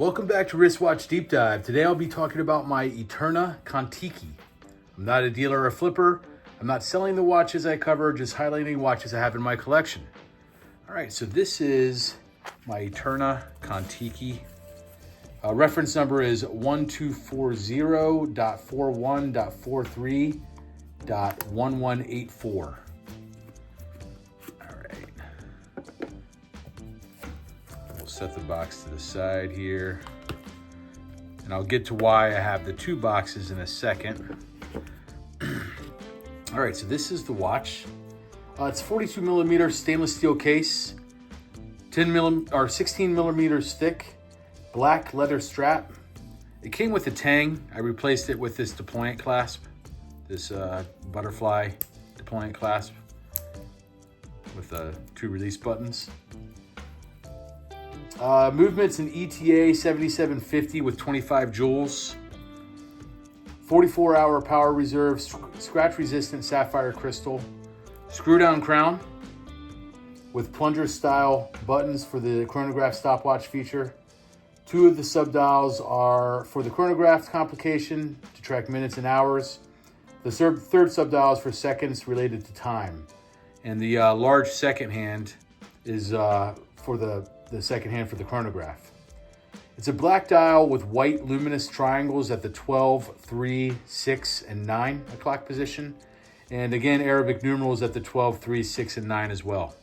Welcome back to Wristwatch Deep Dive. Today I'll be talking about my Eterna Kon Tiki. I'm not a dealer or flipper. I'm not selling the watches I cover, just highlighting watches I have in my collection. All right, so this is my Eterna Kon Tiki. Reference number is 1240.41.43.1184. Set the box to the side here, and I'll get to why I have the two boxes in a second. All right, so this is the watch. It's 42 millimeter stainless steel case, 16 millimeters thick, black leather strap. It came with a tang. I replaced it with this deployant clasp, this butterfly deployant clasp with two release buttons. Movements in ETA 7750 with 25 joules, 44-hour power reserve, scratch-resistant sapphire crystal, screw-down crown with plunger-style buttons for the chronograph stopwatch feature. Two of the subdials are for the chronograph complication to track minutes and hours. The third subdial is for seconds related to time. And the large second hand is for the second hand for the chronograph. It's a black dial with white luminous triangles at the 12, 3, 6, and 9 o'clock position. And again, Arabic numerals at the 12, 3, 6, and 9 as well.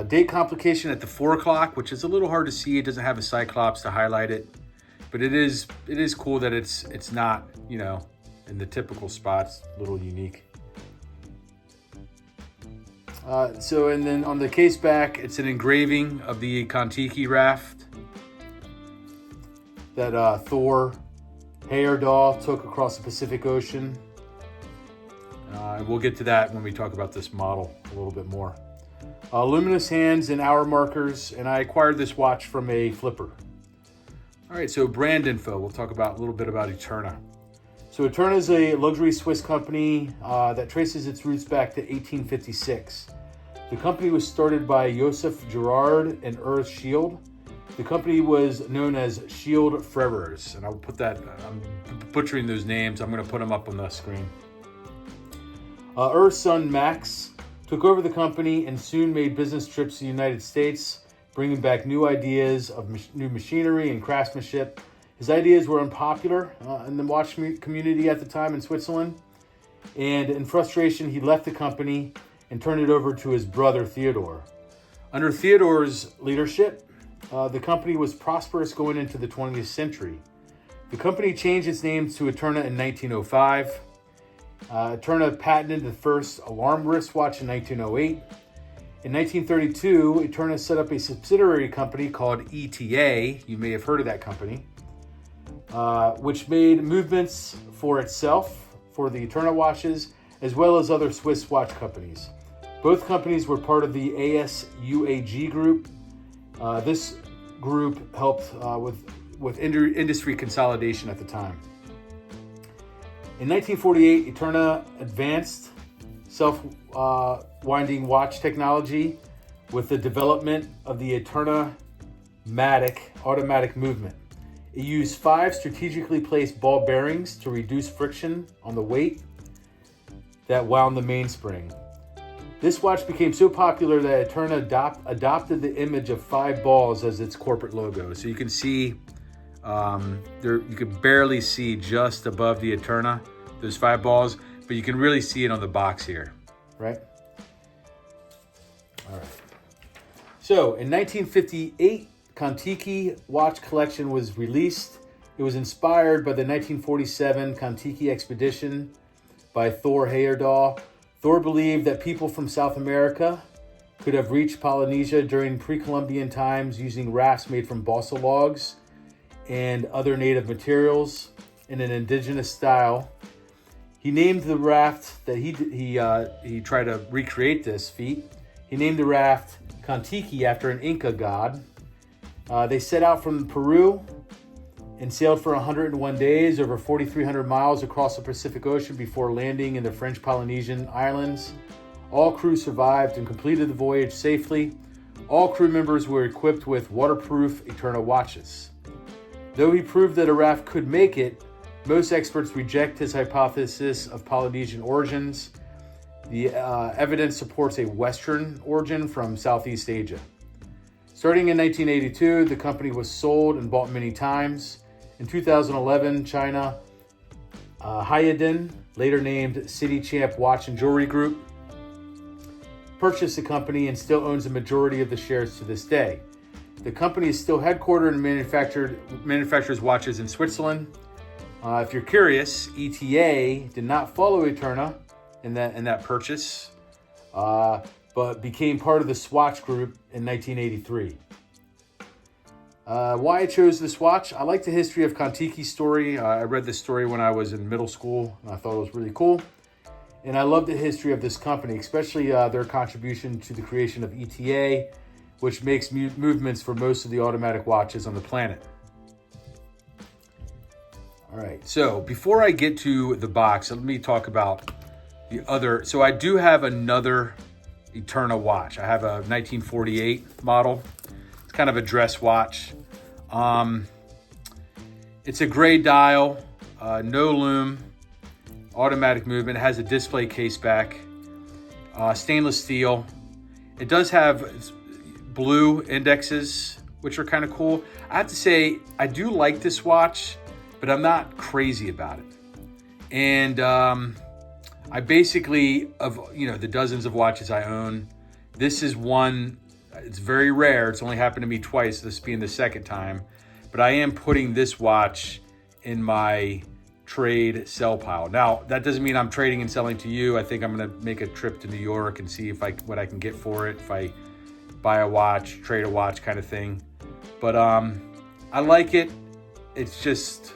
Date complication at the 4 o'clock, which is a little hard to see. It doesn't have a cyclops to highlight it, but it is cool that it's not, in the typical spots, a little unique. And then on the case back, it's an engraving of the Kon Tiki raft that Thor Heyerdahl took across the Pacific Ocean. And we'll get to that when we talk about this model a little bit more. Luminous hands and hour markers, and I acquired this watch from a flipper. All right, so brand info. We'll talk about a little bit about Eterna. So Eterna is a luxury Swiss company that traces its roots back to 1856. The company was started by Joseph Gerard and Urs Schild. The company was known as Schild Frères, and I'll put that, I'm butchering those names. I'm going to put them up on the screen. Urs' son Max took over the company and soon made business trips to the United States, bringing back new ideas of new machinery and craftsmanship. His ideas were unpopular in the watch community at the time in Switzerland, and in frustration, he left the company and turned it over to his brother Theodore. Under Theodore's leadership, the company was prosperous going into the 20th century. The company changed its name to Eterna in 1905. Eterna patented the first alarm wristwatch in 1908. In 1932, Eterna set up a subsidiary company called ETA. You may have heard of that company. Which made movements for itself, for the Eterna watches, as well as other Swiss watch companies. Both companies were part of the ASUAG group. This group helped with industry consolidation at the time. In 1948, Eterna advanced self-winding watch technology with the development of the Eterna Automatic movement. It used 5 strategically placed ball bearings to reduce friction on the weight that wound the mainspring. This watch became so popular that Eterna adopted the image of 5 balls as its corporate logo. So you can see, you can barely see just above the Eterna, those 5 balls, but you can really see it on the box here, right? All right. So in 1958, Kon Tiki watch collection was released. It was inspired by the 1947 Kon Tiki Expedition by Thor Heyerdahl. Thor believed that people from South America could have reached Polynesia during pre-Columbian times using rafts made from balsa logs and other native materials in an indigenous style. He named the raft that he tried to recreate this feat. He named the raft Kon Tiki after an Inca god. They set out from Peru and sailed for 101 days over 4,300 miles across the Pacific Ocean before landing in the French Polynesian islands. All crew survived and completed the voyage safely, All crew members were equipped with waterproof Eterna watches. Though he proved that a raft could make it, most experts reject his hypothesis of Polynesian origins. The evidence supports a Western origin from Southeast Asia. Starting in 1982, the company was sold and bought many times. In 2011, China, Heyerdahl, later named City Champ Watch and Jewelry Group, purchased the company and still owns a majority of the shares to this day. The company is still headquartered and manufactures watches in Switzerland. If you're curious, ETA did not follow Eterna in that purchase, but became part of the Swatch Group in 1983. Why I chose this watch? I like the history of Kon Tiki's story. I read this story when I was in middle school, and I thought it was really cool. And I love the history of this company, especially their contribution to the creation of ETA, which makes movements for most of the automatic watches on the planet. All right, so before I get to the box, let me talk about the other. So I do have another Eterna watch. I have a 1948 model. It's kind of a dress watch. It's a gray dial, no lume, automatic movement. It has a display case back, stainless steel. It does have blue indexes, which are kind of cool. I have to say, I do like this watch, but I'm not crazy about it. And I basically, of the dozens of watches I own, this is one. It's very rare. It's only happened to me twice, this being the second time. But I am putting this watch in my trade sell pile. Now, that doesn't mean I'm trading and selling to you. I think I'm going to make a trip to New York and see what I can get for it. If I buy a watch, trade a watch kind of thing. But I like it. It's just,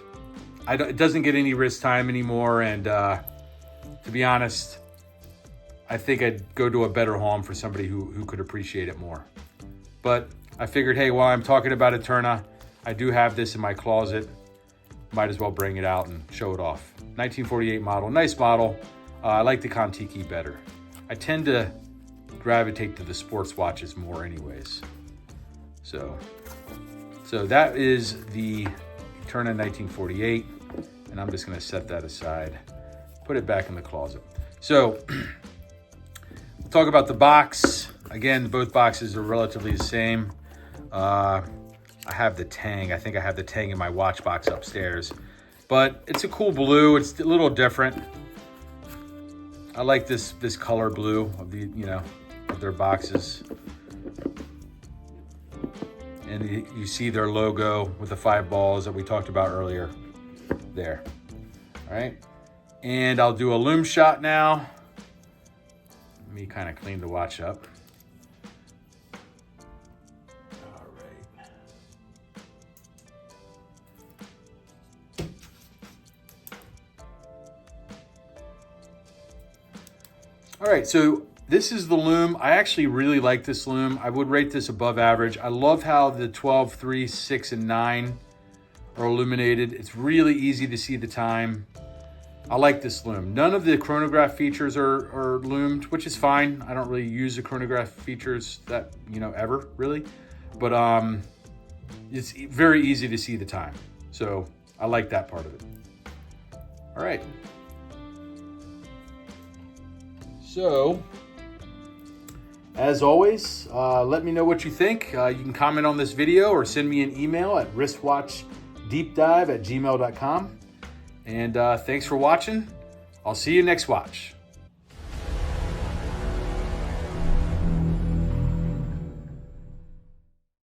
it doesn't get any wrist time anymore. And to be honest, I think I'd go to a better home for somebody who could appreciate it more. But I figured, hey, while I'm talking about Eterna, I do have this in my closet. Might as well bring it out and show it off. 1948 model, nice model. I like the Kon Tiki better. I tend to gravitate to the sports watches more anyways. So that is the Eterna 1948, and I'm just gonna set that aside, put it back in the closet. So we'll talk about the box. Again, both boxes are relatively the same. I have the Tang. I think I have the Tang in my watch box upstairs. But it's a cool blue. It's a little different. I like this color blue of of their boxes. And you see their logo with the 5 balls that we talked about earlier there. All right. And I'll do a lume shot now. Let me kind of clean the watch up. All right, so this is the lume. I actually really like this lume. I would rate this above average. I love how the 12, 3, 6, and 9 are illuminated. It's really easy to see the time. I like this lume. None of the chronograph features are lumed, which is fine. I don't really use the chronograph features that, ever really. But it's very easy to see the time. So I like that part of it. All right. So, as always, let me know what you think. You can comment on this video or send me an email at wristwatchdeepdive@gmail.com. And thanks for watching. I'll see you next watch.